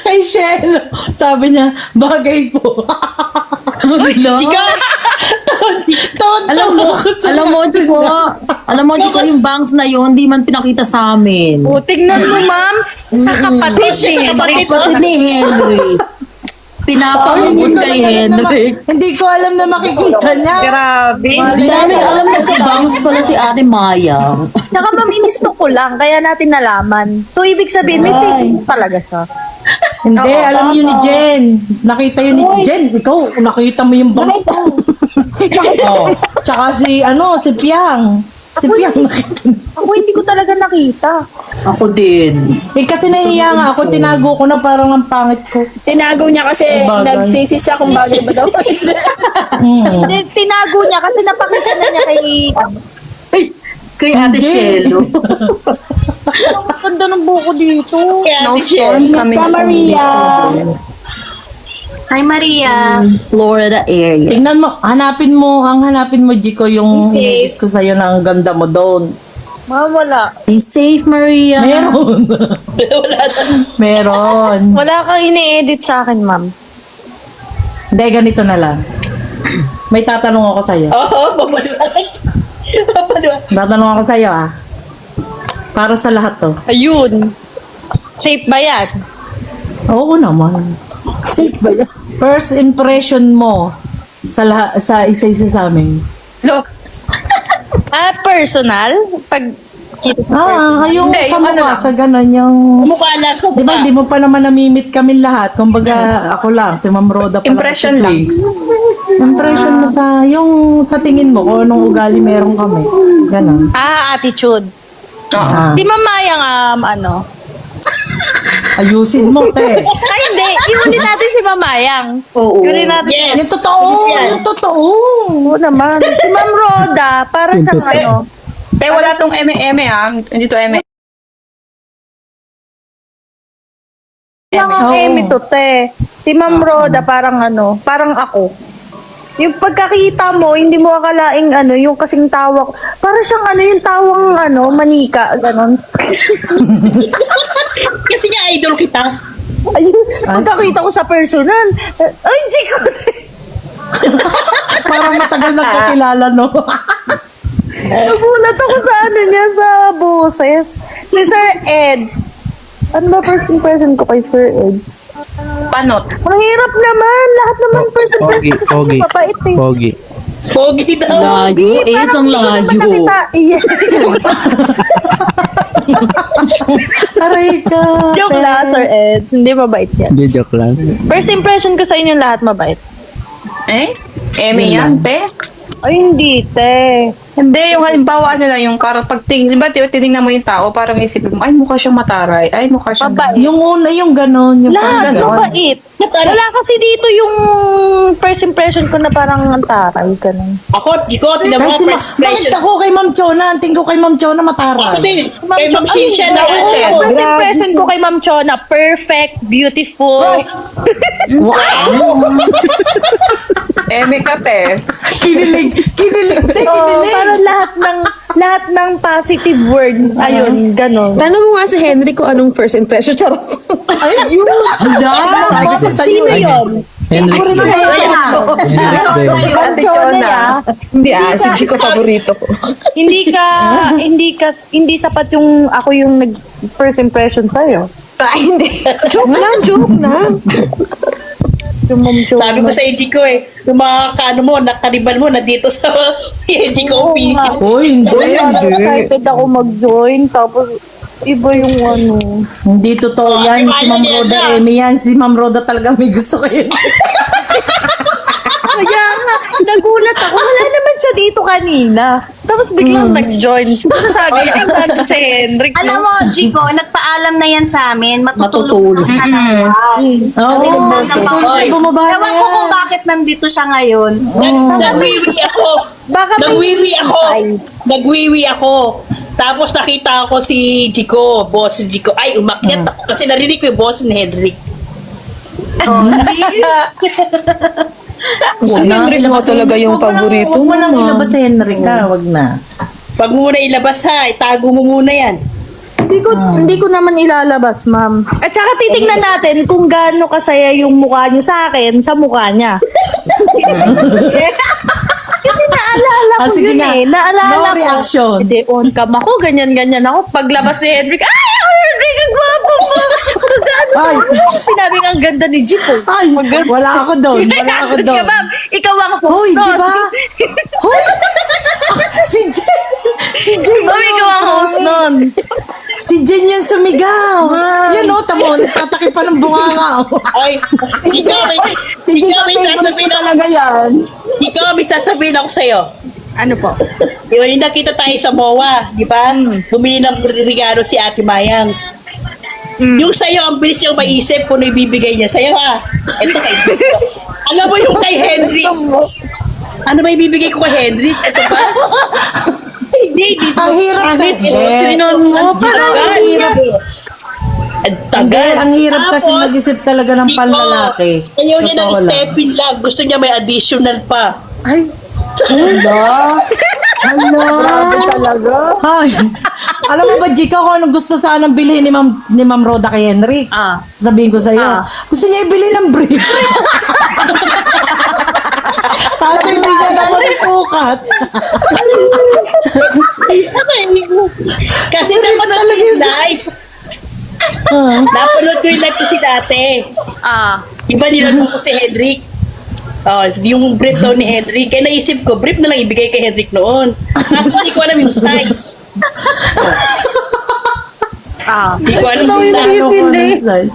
Kay Shell, sabi niya, bagay po. Chika! Alam mo, Chiko, yung banks na yun, di man pinakita sa amin. O, tignan mo, ma'am. Sa kapatid Sa eh. kapatid ni Henry. Pinapahubod kay Henry. Hindi ko alam na makikita niya. Grabe. Hindi namin alam nagka-banks pala si Ate Maya. Saka ma'am, inisto ko lang, kaya natin nalaman. So, ibig sabihin, may fake talaga siya. Hindi, alam yun ni Jen. Nakita yun ni Jen. Ikaw, nakita mo yung bangs ko. Oh. Tsaka si Piang. Si Piang nakita. Ako hindi ko talaga nakita. Ako din. Kasi nahiya nga ako, tinago ko na parang ang pangit ko. Tinago niya kasi Bagay. nagsisi siya kung bagay ba daw. Tinago niya kasi napakita na niya kay... Kay Ate Shelo. Ang ganda ng buko dito. No storm coming soon. Maria. Hi, Maria. Florida area. Tingnan mo, hanapin mo, Jiko, yung inedit ko sa'yo na ang ganda mo doon. Ma'am, wala. Be safe, Maria. Meron. Meron. Wala kang ini-edit sa akin, ma'am. Hindi, ganito na lang. May tatanong ako sa'yo. Oo, babaliwag. Babaliwag. Tatanong ako sa'yo, Para sa lahat to. Ayun. Safe ba yan? Oo naman. First impression mo sa isa-isa sa amin. Personal? Pag kita Yung Hindi, sa yung ano mukha, lang. sa gano'n, yung... Mukha lang sa Di ba, hindi mo pa naman namimit kami lahat. Kumbaga, ako lang, si Ma'am Roda pa Impression si lang. Twigs. Impression mo sa tingin mo, kung anong ugali meron kami. Ganon. attitude. Ah, Di mamayang, ayusin mo, te. Ay, hindi. Iunin natin si Mamayang. Oo. Iunin natin. Yes. Yung totoo, yung totoo. Oo naman. Si Ma'am Roda, para siyang Te, wala tong eme-eme Hindi to eme. Lang ang Oo. eme to, te. Si Ma'am Roda, parang parang ako. Yung pagkakita mo, hindi mo akalaing yung kasing tawa ko. Para siyang yung tawang manika, ganon. Kasi niya idol kita. Ayun, pagkakita ko sa personal. Ay, Chico. Parang matagal nagkakilala, no? Nagulat ako sa niya, sa boses. Si Sir Eds. Ano ba first impression ko kay Sir Eds? Panot. Ang hirap naman. Lahat naman first impression ko sa mabait eh. Pogi. Pogi daw. Layo. Ang Hindi ko naman layo. nakita. Yes. Aray ka. Joke lang, Sir Eds. Hindi mabait yan. Hindi, joke lang. First impression ko sa inyo lahat mabait. Eme yan, te. Ay, hindi, te. Hindi, yung halimbawa nila, yung karang pagtingin, di ba, tinignan mo yung tao, parang isipin mo, ay, mukha siyang mataray, ay, mukha siyang... Mabait. Yung una, yung ganon. Yung Lahat, ganon. mabait. Wala kasi dito yung first impression ko na parang ang taray, ganun. Ako, Jiko, tignan mo Kahit ang first bakit impression. ako kay Ma'am Chona? Ang tingin ko kay Ma'am Chona mataray. Ako din. Kay Ma'am Shisha na ako. First impression ko kay Ma'am Chona, perfect, beautiful. Eme ka, te. Kinilig, te, Oh, kinilig. parang lahat ng positive word. Ayun, ganun. Tanong mo nga si Henry kung anong first impression. Charot. Sabi ko sa'yo. Sino yun? Henrik. Ma'am Chona, ya. Hindi si Chico paborito ko. Hindi sapat yung ako yung nag first impression sa'yo. Hindi. Joke lang. Yung Ma'am Chona. Sabi ko sa Jiko yung mga nakaribal mo, nandito sa Jiko official. Uy, hindi. Excited ako mag-join, tapos iba yung Hindi totoo yan. Si Ma'am Roda, Amy yan. Si Ma'am Roda talaga may gusto kayo. Kaya nga, nagulat ako. Wala naman siya dito kanina. Tapos biglang nag-join. Sabi ko si Henrik. Alam mo, Chico, nagpaalam na yan sa amin. Matutulog. Matutulog na Oo, bumaba na Ewan ko kung yan. bakit nandito siya ngayon. Nagwiwi ako. Baka Nagwiwi ako. Tapos nakita ko si Jiko, boss Jiko. Ay, umakyat ako. Kasi narinig ko yung boss ni Henrik. Oh, see? Si Henry mo talaga yung paborito Huwag mo lang mo. ilabas si Henry ka. Wag na. Pag muna ilabas ha, itago mo muna yan. Hindi ko naman ilalabas, ma'am. At saka titignan natin kung gaano kasaya yung mukha niyo sa akin sa mukha niya. Kasi naalala ko sige yun nga. Naalala No ko. reaction. Hindi, on cam ako, ganyan-ganyan ako. Paglabas ni Henrik, ay, Henrik, ang gwapo mo. Magkano sa Ay. Sinabi nga ang ganda ni Jeep. Oh. Ay, wala ako doon. Wala ako Nandun doon. ka, ma'am. Ikaw ang host Hoy, di nun. ba? Hoy! Si Jen! Si Jen! Ma'am, ikaw ang host nun. Si Jen yung sumigaw. Yan o, tamo, nagtataki pa ng bunganga. Ay, Chico, may sasabihin ako. Talaga yan. Chico, may sasabihin ako sa'yo. Ano po? Yung nakita tayo sa MOA, di ba? Bumili ng regalo si Ate Mayang. Yung sa'yo, ang bilis niyang maisip kung ano ibibigay niya sa'yo, ha? Ito kay Chico. Alam mo yung kay Henry? Ano ba ibibigay ko kay Henry? Ito ba? Hindi. Ang hirap eh. Tinon mo, Parang ang hirap. Ang Hindi, tagal. ang hirap kasi Tapos, mag-isip talaga ng Chico, panlalaki. ayaw niya ng Totoo lang. step-in lang. Gusto niya may additional pa. Ay, Ay, alam mo ba, Jika, kung anong gusto sanang bilhin ni Ma'am Roda kay Henrik? Sabihin ko sa'yo. Gusto niya ibili ng brief. Kaso hindi niya naman sukat. Kasi napanood ko yung live. Napanood ko yung live kasi dati. Iba nilang ko si Henrik. Yung brief daw ni Henrik. Kaya naisip ko, brief na lang ibigay kay Henrik noon. Kaso hindi ko alam yung size. Hindi ko alam yung size.